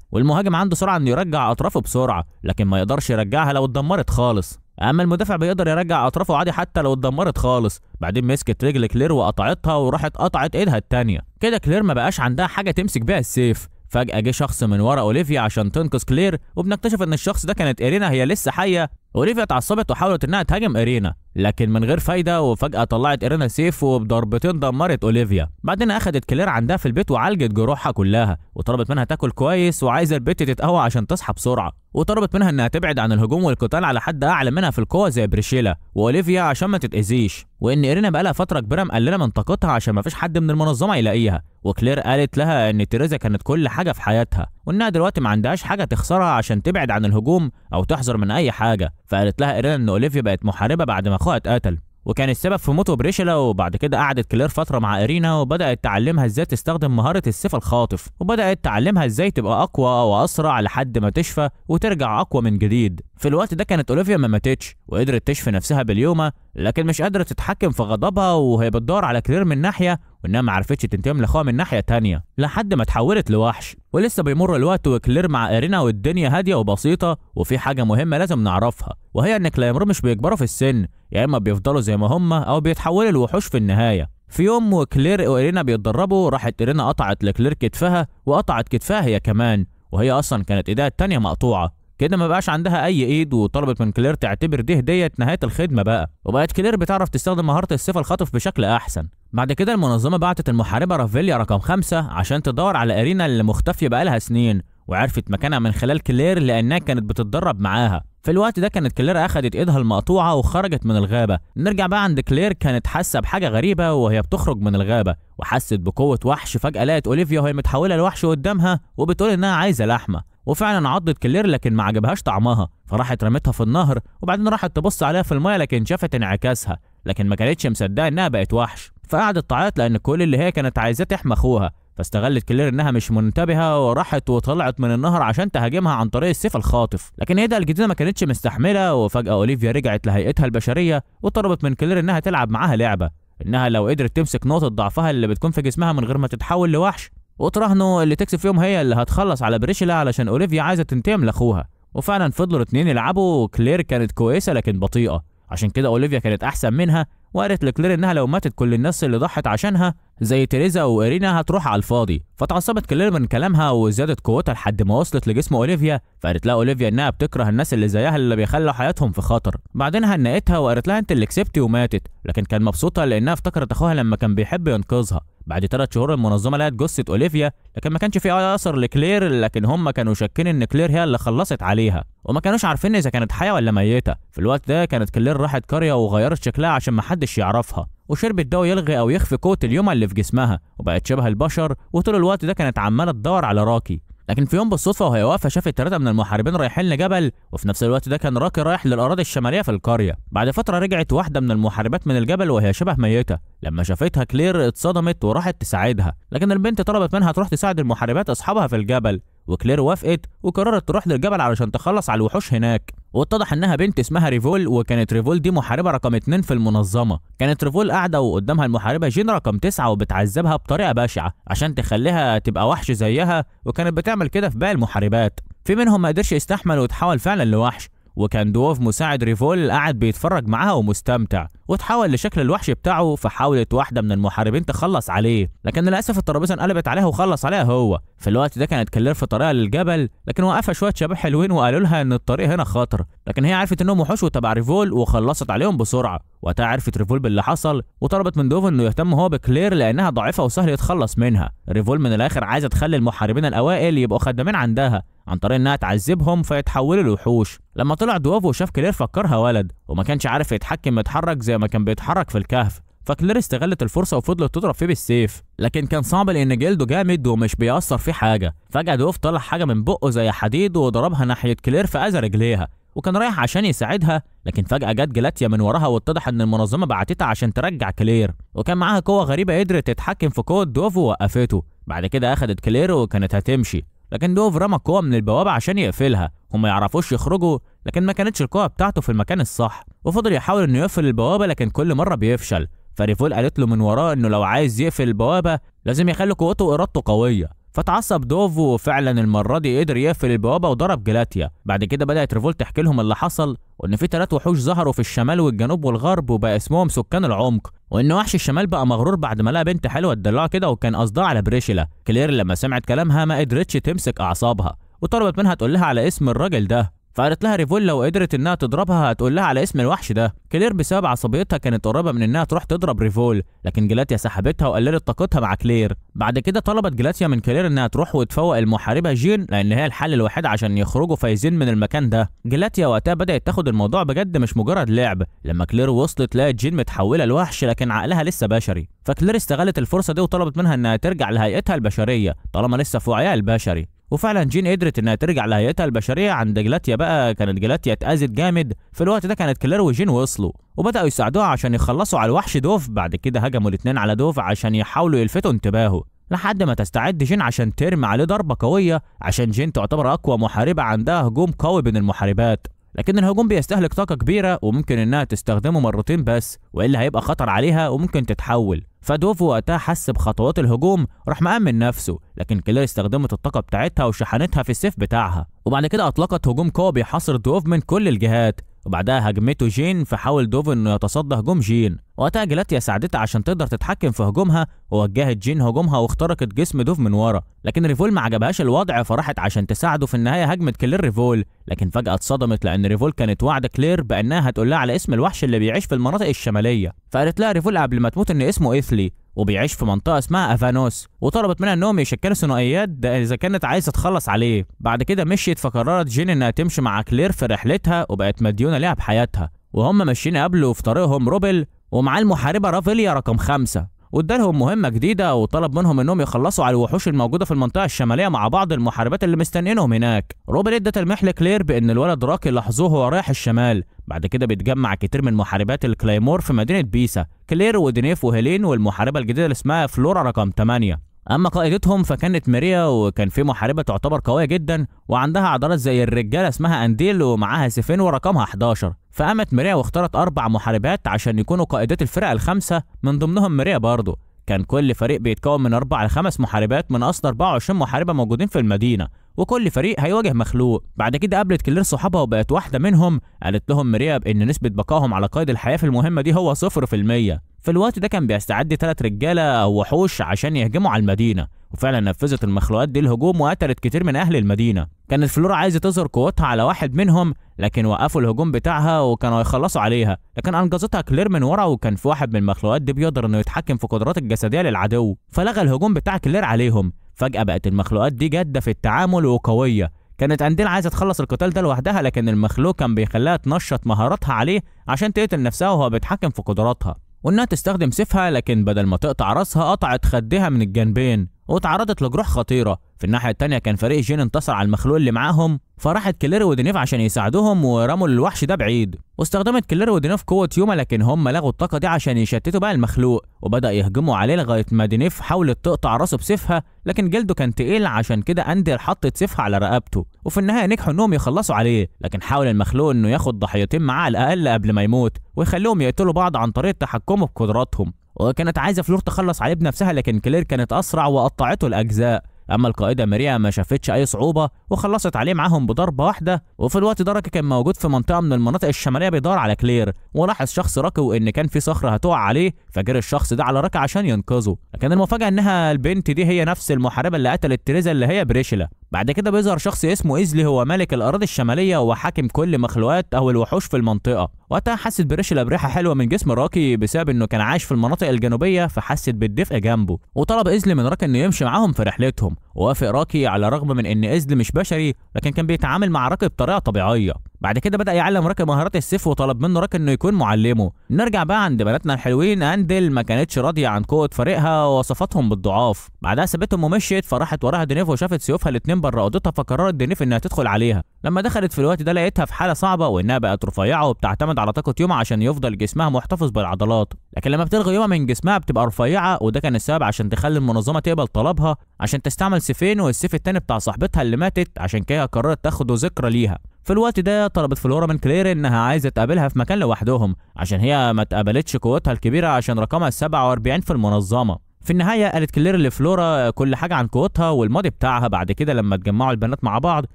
والمهاجم عنده سرعه انه يرجع اطرافه بسرعه، لكن ما يقدرش يرجعها لو اتدمرت خالص. اما المدافع بيقدر يرجع اطرافه عادي حتى لو اتدمرت خالص. بعدين مسكت رجل كلير وقطعتها وراحت قطعت ايدها التانيه. كده كلير ما بقاش عندها حاجه تمسك بيها السيف. فجأة جه شخص من ورا اوليفيا عشان تنقذ كلير، وبنكتشف ان الشخص ده كانت إيرينا هي لسه حيه. اوليفيا اتعصبت وحاولت انها تهاجم إيرينا لكن من غير فايده، وفجأة طلعت إيرينا سيف وبضربتين دمرت اوليفيا. بعدين اخدت كلير عندها في البيت وعالجت جروحها كلها، وطلبت منها تاكل كويس وعايزه البت تتقوى عشان تصحى بسرعه، وطلبت منها انها تبعد عن الهجوم والقتال على حد اعلى منها في القوه زي بريشيلا واوليفيا عشان ما تتاذيش، وان إيرينا بقالها فتره كبيره مقلله من طاقتها عشان ما فيش حد من المنظمه يلاقيها. وكلير قالت لها ان تيريزا كانت كل حاجه في حياتها، وانها دلوقتي ما عندهاش حاجه تخسرها عشان تبعد عن الهجوم او تحذر من اي حاجه. فقالت لها إيرينا ان اوليفيا بقت محاربه بعد ما اخوها اتقتل، وكان السبب في موت بريشيلا. وبعد كده قعدت كلير فتره مع إيرينا وبدات تعلمها ازاي تستخدم مهاره السيف الخاطف، وبدات تعلمها ازاي تبقى اقوى واسرع لحد ما تشفى وترجع اقوى من جديد. في الوقت ده كانت اوليفيا ما ماتتش وقدرت تشفي نفسها باليومه، لكن مش قادره تتحكم في غضبها وهي بتدور على كلير من ناحيه، وانها ما عرفتش تنتقم لاخوها من ناحيه تانية لحد ما اتحولت لوحش. ولسه بيمر الوقت وكلير مع إيرينا والدنيا هاديه وبسيطه، وفي حاجه مهمه لازم نعرفها، وهي ان كلايمور مش بيكبروا في السن، يا اما بيفضلوا زي ما هم او بيتحولوا لوحوش في النهايه. في يوم وكلير وإيرينا بيتدربوا، راحت إيرينا قطعت لكلير كتفها وقطعت كتفها هي كمان، وهي اصلا كانت ايديها التانية مقطوعه. كده ما بقاش عندها اي ايد، وطلبت من كلير تعتبر دي هديه نهايه الخدمه بقى، وبقت كلير بتعرف تستخدم مهاره السيف الخاطف بشكل احسن. بعد كده المنظمه بعتت المحاربه رافيليا رقم 5 عشان تدور على إيرينا اللي مختفيه بقالها سنين، وعرفت مكانها من خلال كلير لانها كانت بتتدرب معاها. في الوقت ده كانت كلير اخدت ايدها المقطوعه وخرجت من الغابه. نرجع بقى عند كلير، كانت حاسه بحاجه غريبه وهي بتخرج من الغابه، وحست بقوه وحش. فجاه لقت اوليفيا وهي متحوله لوحش قدامها وبتقول انها عايزه لحمه، وفعلا عضت كلير لكن ما عجبهاش طعمها، فراحت رمتها في النهر. وبعدين راحت تبص عليها في المايه لكن شافت انعكاسها، لكن ما كانتش مصدقه انها بقت وحش. فقعدت تعيط لان كل اللي هي كانت عايزاه تحمي اخوها. فاستغلت كلير انها مش منتبهه وراحت وطلعت من النهر عشان تهاجمها عن طريق السيف الخاطف، لكن ايدها الجديده ما كانتش مستحمله. وفجاه اوليفيا رجعت لهيئتها البشريه وطلبت من كلير انها تلعب معاها لعبه، انها لو قدرت تمسك نقطه ضعفها اللي بتكون في جسمها من غير ما تتحول لوحش، وتراهنوا اللي تكسب فيهم هي اللي هتخلص على بريشيلا علشان اوليفيا عايزه تنتقم لاخوها. وفعلا فضلوا اتنين يلعبوا، وكلير كانت كويسه لكن بطيئه، عشان كده اوليفيا كانت احسن منها، وقالت لكلير انها لو ماتت كل الناس اللي ضحت عشانها زي تيريزا وإيرينا هتروح على الفاضي. فتعصبت كلير من كلامها وزادت قوتها لحد ما وصلت لجسم اوليفيا، فقالت لها اوليفيا انها بتكره الناس اللي زيها اللي بيخلوا حياتهم في خطر. بعدين هنقتها وقالت لها انت اللي كسبتي وماتت، لكن كان مبسوطه لانها افتكرت اخوها لما كان بيحب ينقذها. بعد 3 شهور المنظمه لقت جثه اوليفيا، لكن ما كانش في اي اثر لكلير، لكن هم كانوا شاكين ان كلير هي اللي خلصت عليها، وما كانوش عارفين اذا كانت حيه ولا ميته. في الوقت ده كانت كلير راحت قريه وغيرت شكلها عشان ما حدش يعرفها، وشربت دواء يلغي او يخفي قوه اليوم اللي في جسمها، وبقت شبه البشر. وطول الوقت ده كانت عماله تدور على راكي، لكن في يوم بالصدفه وهي واقفه شافت 3 من المحاربين رايحين لجبل، وفي نفس الوقت ده كان راكي رايح للاراضي الشماليه في القريه. بعد فتره رجعت واحده من المحاربات من الجبل وهي شبه ميته. لما شافتها كلير اتصدمت وراحت تساعدها، لكن البنت طلبت منها تروح تساعد المحاربات اصحابها في الجبل، وكلير وافقت وقررت تروح للجبل علشان تخلص على الوحوش هناك. واتضح انها بنت اسمها ريفول، وكانت ريفول دي محاربه رقم 2 في المنظمه. كانت ريفول قاعده وقدامها المحاربه جين رقم 9 وبتعذبها بطريقه بشعه عشان تخليها تبقى وحش زيها، وكانت بتعمل كده في باقي المحاربات. في منهم ما قدرش يستحمل وتحول فعلا لوحش، وكان دوف مساعد ريفول قاعد بيتفرج معاها ومستمتع، وتحول لشكل الوحش بتاعه. فحاولت واحده من المحاربين تخلص عليه، لكن للاسف الترابيزه انقلبت عليها وخلص عليها هو. في الوقت ده كانت كلير في طريقها للجبل، لكن وقفها شويه شباب حلوين وقالوا لها ان الطريق هنا خطر، لكن هي عرفت انهم وحوش وتبع ريفول وخلصت عليهم بسرعه. وقتها عرفت ريفول باللي حصل وطلبت من دوف انه يهتم هو بكلير لانها ضعيفه وسهل يتخلص منها. ريفول من الاخر عايزه تخلي المحاربين الاوائل يبقوا خدامين عندها عن طريق انها تعذبهم فيتحولوا لوحوش. لما طلع دوف وشاف كلير فكرها ولد وما كانش عارف يتحرك زي ما كان بيتحرك في الكهف، فكلير استغلت الفرصه وفضلت تضرب فيه بالسيف، لكن كان صعب لان جلده جامد ومش بيأثر فيه حاجه. فجأة دوف طلع حاجه من بقه زي حديد وضربها ناحيه كلير فأذى رجليها، وكان رايح عشان يساعدها، لكن فجأة جت جلاتيا من وراها واتضح ان المنظمه بعتتها عشان ترجع كلير، وكان معاها قوه غريبه قدرت تتحكم في قوه دوف ووقفته. بعد كده اخدت كلير وكانت هتمشي، لكن دوف رمى القوه من البوابه عشان يقفلها، وما يعرفوش يخرجوا، لكن ما كانتش القوه بتاعته في المكان الصح، وفضل يحاول انه يقفل البوابه لكن كل مره بيفشل. فريفول قالت له من وراه انه لو عايز يقفل البوابه لازم يخلي قوته وارادته قويه، فتعصب دوف وفعلا المره دي قدر يقفل البوابه وضرب جلاتيا. بعد كده بدات ريفول تحكي لهم اللي حصل، وان في 3 وحوش ظهروا في الشمال والجنوب والغرب وبقى اسمهم سكان العمق، وان وحش الشمال بقى مغرور بعد ما لقى بنت حلوه تدلعها كده وكان قصدها على بريشيلا. كلير لما سمعت كلامها ما قدرتش تمسك اعصابها وطلبت منها تقول لها على اسم الراجل ده، فقالت لها ريفول لو قدرت انها تضربها هتقول لها على اسم الوحش ده. كلير بسبب عصبيتها كانت قريبه من انها تروح تضرب ريفول، لكن جلاتيا سحبتها وقللت طاقتها مع كلير. بعد كده طلبت جلاتيا من كلير انها تروح وتفوق المحاربه جين لان هي الحل الوحيد عشان يخرجوا فايزين من المكان ده. جلاتيا وقتها بدات تاخد الموضوع بجد مش مجرد لعب. لما كلير وصلت لقت جين متحوله لوحش لكن عقلها لسه بشري، فكلير استغلت الفرصه دي وطلبت منها انها ترجع لهيئتها البشريه طالما لسه في وعيها البشري. وفعلا جين قدرت انها ترجع لهيئتها البشريه عند جلاتيا. بقى كانت جلاتيا اتأذت جامد في الوقت ده. كانت كلير وجين وصلوا وبداوا يساعدوها عشان يخلصوا على الوحش دوف. بعد كده هجموا الاثنين على دوف عشان يحاولوا يلفتوا انتباهه لحد ما تستعد جين عشان ترمي عليه ضربه قويه، عشان جين تعتبر اقوى محاربه عندها هجوم قوي بين المحاربات، لكن الهجوم بيستهلك طاقه كبيره وممكن انها تستخدمه مرتين بس والا هيبقى خطر عليها وممكن تتحول. فدوف وقتها حس بخطوات الهجوم وراح مأمن نفسه، لكن كلير استخدمت الطاقه بتاعتها وشحنتها في السيف بتاعها، وبعد كده اطلقت هجوم قوي بيحاصر دوف من كل الجهات، وبعدها هجمته جين فحاول دوف انه يتصدى هجوم جين. وقتها جلاتيا ساعدتها عشان تقدر تتحكم في هجومها ووجهت جين هجومها واخترقت جسم دوف من ورا، لكن ريفول ما عجبهاش الوضع فراحت عشان تساعده. في النهايه هجمت كلير ريفول، لكن فجاه اتصدمت لان ريفول كانت واعده كلير بانها هتقول لها على اسم الوحش اللي بيعيش في المناطق الشماليه. فقالت لها ريفول قبل ما تموت ان اسمه ايثلي وبيعيش في منطقه اسمها افانوس، وطلبت منها انهم يشكلوا ثنائيات ده اذا كانت عايزه تخلص عليه. بعد كده مشيت فقررت جين انها تمشي مع كلير في رحلتها وبقت مديونه ليها بحياتها. وهم ماشيين قابلوا في طريقهم روبل ومعاه المحاربه رافيليا رقم 5، وادالهم مهمه جديده وطلب منهم انهم يخلصوا على الوحوش الموجوده في المنطقه الشماليه مع بعض المحاربات اللي مستنيينهم هناك. روبل ادت المحل كلير بان الولد راكي لاحظوه وهو رايح الشمال. بعد كده بيتجمع كتير من محاربات الكلايمور في مدينه بيسا، كلير ودينيف وهيلين والمحاربه الجديده اللي اسمها فلورا رقم 8. اما قائدتهم فكانت ماريا، وكان في محاربه تعتبر قويه جدا وعندها عضلات زي الرجاله اسمها انديل ومعاها سيفين ورقمها 11. فقامت ماريا واختارت 4 محاربات عشان يكونوا قائدات الفرق ال5 من ضمنهم ماريا برضه. كان كل فريق بيتكون من 4 ل5 محاربات من اصل 24 محاربه موجودين في المدينه، وكل فريق هيواجه مخلوق. بعد كده قابلت كلير صحابها وبقت واحده منهم. قالت لهم ماريا بان نسبه بقائهم على قيد الحياه في المهمه دي هو 0%. في الوقت ده كان بيستعد 3 رجاله او وحوش عشان يهجموا على المدينه، وفعلا نفذت المخلوقات دي الهجوم وقتلت كتير من اهل المدينه. كانت فلورا عايزه تظهر قوتها على واحد منهم لكن وقفوا الهجوم بتاعها وكانوا يخلصوا عليها، لكن انقذتها كلير من ورا. وكان في واحد من المخلوقات دي بيقدر انه يتحكم في قدرات الجسديه للعدو فلغى الهجوم بتاع كلير عليهم. فجاه بقت المخلوقات دي جاده في التعامل وقويه. كانت انديل عايزه تخلص القتال ده لوحدها، لكن المخلوق كان بيخليها تنشط مهاراتها عليه عشان تقتل نفسها وهو بيتحكم في قدراتها، وانها تستخدم سيفها لكن بدل ما تقطع راسها قطعت خدها من الجنبين واتعرضت لجروح خطيره. في الناحيه الثانيه كان فريق جين انتصر على المخلوق اللي معاهم، فراحت كلير ودينيف عشان يساعدوهم ورموا الوحش ده بعيد. واستخدمت كلير ودينيف قوه يوما لكن هم لغوا الطاقه دي عشان يشتتوا بقى المخلوق، وبدا يهجموا عليه لغايه ما دينيف حاولت تقطع راسه بسيفها لكن جلده كان تقيل عشان كده انديل حطت سيفها على رقبته. وفي النهايه نجحوا انهم يخلصوا عليه، لكن حاول المخلوق انه ياخد ضحيتين معاه على الاقل قبل ما يموت ويخليهم يقتلوا بعض عن طريق تحكمه بقدراتهم. وكانت عايزه فلور تخلص عليه بنفسها لكن كلير كانت اسرع وقطعته لاجزاء. اما القائده ماريا ما شافتش اي صعوبه وخلصت عليه معاهم بضربه واحده. وفي الوقت ده راكي كان موجود في منطقه من المناطق الشماليه بيدور على كلير، ولاحظ شخص راكي وان كان في صخره هتقع عليه فجري الشخص ده على راكي عشان ينقذه. لكن المفاجاه انها البنت دي هي نفس المحاربه اللي قتلت تريزا اللي هي بريشيلا. بعد كده بيظهر شخص اسمه إيزلي، هو ملك الأراضي الشمالية وحاكم كل مخلوقات أو الوحوش في المنطقة. وقتها حست بريشلا بريحة حلوة من جسم راكي بسبب إنه كان عايش في المناطق الجنوبية، فحست بالدفء جنبه، وطلب إيزلي من راكي إنه يمشي معاهم في رحلتهم. ووافق راكي على الرغم من إن إيزلي مش بشري، لكن كان بيتعامل مع راكي بطريقة طبيعية. بعد كده بدأ يعلم راكي مهارات السيف وطلب منه راكي إنه يكون معلمه. نرجع بقى عند بناتنا الحلوين. أندل ما كانتش راضية عن قوة فريقها ووصفاتهم بالضعاف. بعدها سابتهم ومشيت، فراحت وراها دينيف وشافت سيوفها الاتنين بره اوضتها، فقررت دينيف انها تدخل عليها. لما دخلت في الوقت ده لقيتها في حاله صعبه وانها بقت رفيعه وبتعتمد على طاقه يومها عشان يفضل جسمها محتفظ بالعضلات، لكن لما بتلغي يومها من جسمها بتبقى رفيعه، وده كان السبب عشان تخلي المنظمه تقبل طلبها عشان تستعمل سيفين، والسيف التاني بتاع صاحبتها اللي ماتت، عشان كده قررت تاخده ذكرى ليها. في الوقت ده طلبت فلورا من كلير انها عايزه تقابلها في مكان لوحدهم عشان هي ما اتقبلتش قوتها الكبيره عشان رقمها 47 في المنظمه. في النهايه قالت كلير لفلورا كل حاجه عن قوتها والماضي بتاعها. بعد كده لما اتجمعوا البنات مع بعض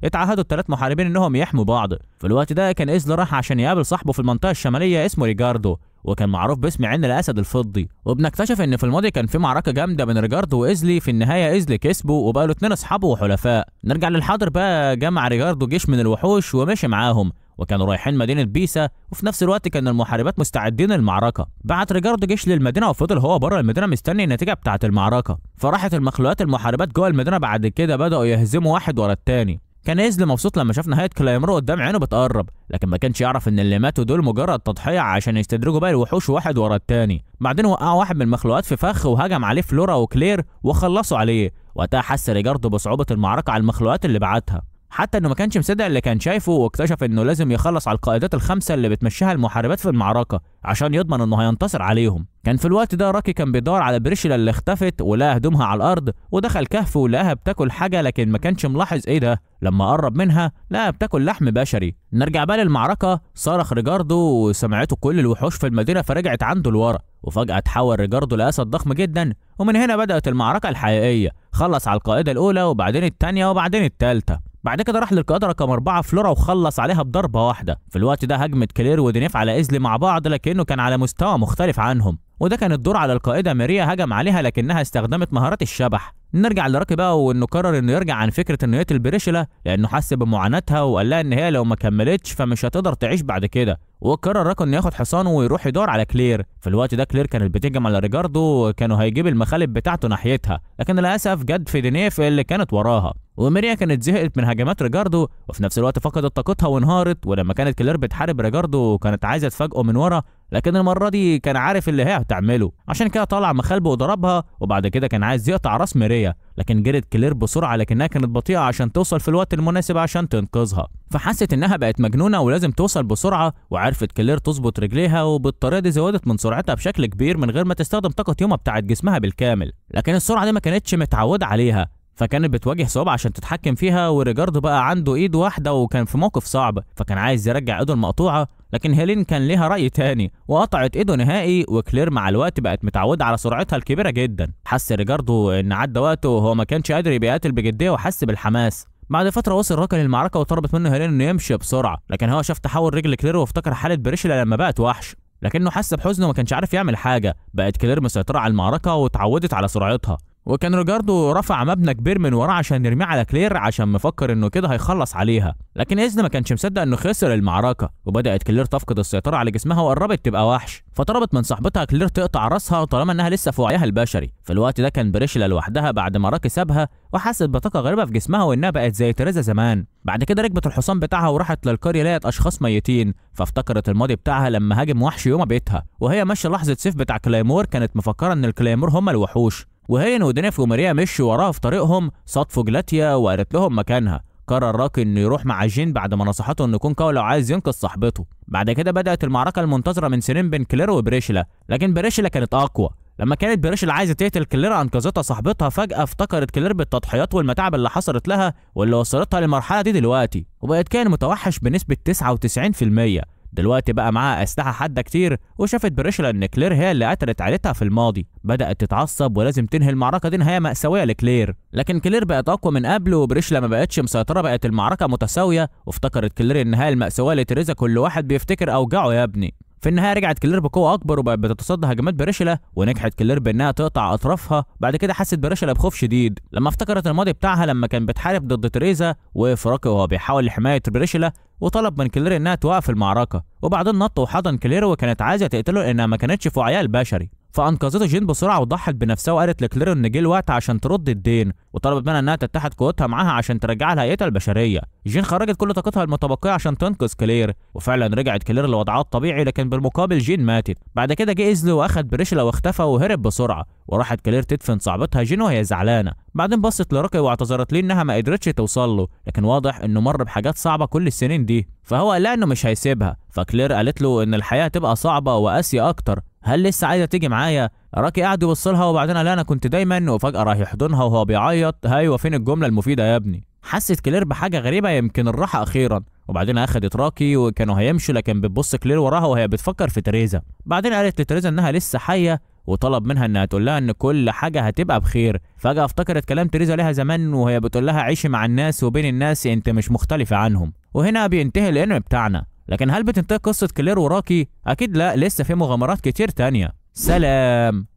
اتعهدوا الثلاث محاربين انهم يحموا بعض. في الوقت ده كان إيزلي راح عشان يقابل صاحبه في المنطقه الشماليه اسمه ريجاردو، وكان معروف باسم عين الاسد الفضي. وبنكتشف ان في الماضي كان في معركه جامده بين ريجاردو وإيزلي. في النهايه إيزلي كسبه وبقى له اتنين اصحابه وحلفاء. نرجع للحاضر بقى. جمع ريجاردو جيش من الوحوش ومشي معاهم، وكانوا رايحين مدينه بيسا، وفي نفس الوقت كان المحاربات مستعدين للمعركه. بعت ريجاردو جيش للمدينه وفضل هو بره المدينه مستني النتيجه بتاعه المعركه. فراحت المخلوقات المحاربات جوه المدينه. بعد كده بداوا يهزموا واحد ورا التاني. كان إيزلي مبسوط لما شاف نهايه كلايمرو قدام عينه بتقرب، لكن ما كانش يعرف ان اللي ماتوا دول مجرد تضحيه عشان يستدرجوا باقي الوحوش واحد ورا التاني. بعدين وقعوا واحد من المخلوقات في فخ وهجم عليه فلورا وكلير وخلصوا عليه. وقتها حس ريجاردو بصعوبه المعركه على المخلوقات اللي بعتها، حتى انه ما كانش مصدق اللي كان شايفه، واكتشف انه لازم يخلص على القائدات الخمسه اللي بتمشيها المحاربات في المعركه عشان يضمن انه هينتصر عليهم. كان في الوقت ده راكي كان بيدور على بريشلا اللي اختفت ولقى هدومها على الارض، ودخل كهف ولقاها بتاكل حاجه، لكن ما كانش ملاحظ ايه ده. لما قرب منها لقاها بتاكل لحم بشري. نرجع بقى للمعركه. صرخ ريجاردو وسمعته كل الوحوش في المدينه، فرجعت عنده لورا، وفجاه تحول ريجاردو لاسد ضخم جدا. ومن هنا بدات المعركه الحقيقيه. خلص على القائده الاولى وبعدين الثانيه وبعدين الثالثه. بعد كده راح للقائده رقم 4 فلورا وخلص عليها بضربه واحده. في الوقت ده هجمت كلير ودينيف على إيزلي مع بعض، لكنه كان على مستوى مختلف عنهم. وده كان الدور على القائده ماريا، هجم عليها لكنها استخدمت مهارات الشبح. نرجع لراكي بقى، وانه قرر انه يرجع عن فكره انه يقتل بريشلا لانه حس بمعاناتها، وقال لها ان هي لو ما كملتش فمش هتقدر تعيش بعد كده. وقرر راكو انه ياخد حصانه ويروح يدور على كلير. في الوقت ده كلير كانت بتهجم على ريجاردو، وكانوا هيجيب المخالب بتاعته ناحيتها، لكن للاسف جد في دينيف اللي كانت وراها. وماريا كانت زهقت من هجمات ريجاردو، وفي نفس الوقت فقدت طاقتها وانهارت. ولما كانت كلير بتحارب ريجاردو كانت عايزه تفاجئه من ورا، لكن المره دي كان عارف اللي هي هتعمله، عشان كده طلع مخالبه وضربها. وبعد كده كان عايز يقطع راس ماريا، لكن جرت كلير بسرعه لكنها كانت بطيئه عشان توصل في الوقت المناسب عشان تنقذها. فحست انها بقت مجنونه ولازم توصل بسرعه، وعرفت كلير تظبط رجليها، وبالطريقه دي زودت من سرعتها بشكل كبير من غير ما تستخدم طاقه يومها بتاعت جسمها بالكامل. لكن السرعه دي ما كانتش متعوده عليها، فكانت بتواجه صعوبة عشان تتحكم فيها. وريجاردو بقى عنده ايد واحدة وكان في موقف صعب، فكان عايز يرجع ايده المقطوعة، لكن هيلين كان ليها رأي تاني وقطعت ايده نهائي. وكلير مع الوقت بقت متعودة على سرعتها الكبيرة جدا. حس ريجاردو ان عدى وقته وهو ما كانش قادر يقاتل بجدية، وحس بالحماس. بعد فترة وصل راكي للمعركة وطلبت منه هيلين انه يمشي بسرعة، لكن هو شاف تحول رجل كلير وافتكر حالة بريشلا لما بقت وحش، لكنه حس بحزن وما كانش عارف يعمل حاجة. بقت كلير مسيطرة على المعركة واتعودت على سرعتها. وكان ريجاردو رفع مبنى كبير من وراه عشان يرميه على كلير عشان مفكر انه كده هيخلص عليها، لكن إيزلي ما كانش مصدق انه خسر المعركه. وبدات كلير تفقد السيطره على جسمها وقربت تبقى وحش، فطلبت من صاحبتها كلير تقطع راسها طالما انها لسه في وعيها البشري. في الوقت ده كان بريشلا لوحدها بعد ما راكي سابها، وحست بطاقه غريبه في جسمها وانها بقت زي تريزا زمان. بعد كده ركبت الحصان بتاعها وراحت للقريه، لقت اشخاص ميتين، فافتكرت الماضي بتاعها لما هاجم وحش يوم بيتها وهي ماشيه لحظه سيف بتاع كلايمور. كانت مفكره ان الكلايمور هم الوحوش، وهيلين ودينيف وماريا مشوا وراها في طريقهم، صادفوا جلاتيا وقالت لهم مكانها. قرر راكي انه يروح مع جين بعد ما نصحته انه يكون قوي لو عايز ينقذ صاحبته. بعد كده بدات المعركه المنتظره من سنين بين كلير وبريشلا، لكن بريشلا كانت اقوى. لما كانت بريشلا عايزه تقتل كلير انقذتها صاحبتها، فجاه افتكرت كلير بالتضحيات والمتاعب اللي حصلت لها واللي وصلتها للمرحله دي دلوقتي، وبقت كائن متوحش بنسبه 99%. دلوقتي بقى معاها اسلحه حاده كتير، وشافت بريشلا ان كلير هي اللي قتلت عيلتها في الماضي. بدات تتعصب ولازم تنهي المعركه دي نهايه ماساويه لكلير، لكن كلير بقت اقوى من قبل وبريشلا ما بقتش مسيطره. بقت المعركه متساويه، وافتكرت كلير النهايه الماساويه لتريزا، كل واحد بيفتكر اوجاعه يا ابني. في النهايه رجعت كلير بقوه اكبر وبقت بتتصدى هجمات بريشلا، ونجحت كلير بانها تقطع اطرافها. بعد كده حست بريشلا بخوف شديد لما افتكرت الماضي بتاعها لما كان بتحارب ضد تريزا، وقف راكي وهو بيحاول لحمايه بريشلا وطلب من كلير انها توقف المعركه، وبعدين نط وحضن كلير وكانت عايزه تقتله لانها ما كانتش في وعيها البشري. فانقذته جين بسرعه وضحت بنفسها وقالت لكلير ان جه الوقت عشان ترد الدين، وطلبت منها انها تتحد قوتها معاها عشان ترجعها لهيئتها البشريه. جين خرجت كل طاقتها المتبقيه عشان تنقذ كلير، وفعلا رجعت كلير لوضعها الطبيعي، لكن بالمقابل جين ماتت. بعد كده جه ايزلي واخد بريشلا واختفى وهرب بسرعه، وراحت كلير تدفن صاحبتها جين وهي زعلانه. بعدين بصت لراكي واعتذرت ليه انها ما قدرتش توصل له، لكن واضح انه مر بحاجات صعبه كل السنين دي، فهو قال لها انه مش هيسيبها. فكلير قالت له ان الحياه هتبقى صعبه وقاسيه اكتر، هل لسه عايزه تيجي معايا؟ راكي قعد يبص لها وبعدين قال انا كنت دايما، وفجاه راح يحضنها وهو بيعيط. ايوه فين الجمله المفيده يا ابني؟ حست كلير بحاجه غريبه، يمكن الراحه اخيرا. وبعدين اخدت راكي وكانوا هيمشوا، لكن بتبص كلير وراها وهي بتفكر في تريزا. بعدين قالت لتريزا انها لسه حيه، وطلب منها انها تقول لها ان كل حاجه هتبقى بخير. فجاه افتكرت كلام تريزا لها زمان وهي بتقول لها عيشي مع الناس وبين الناس، انت مش مختلفه عنهم. وهنا بينتهي الانمي بتاعنا، لكن هل بتنتهي قصه كلير وراكي؟ اكيد لا، لسه في مغامرات كتير تانية. سلام.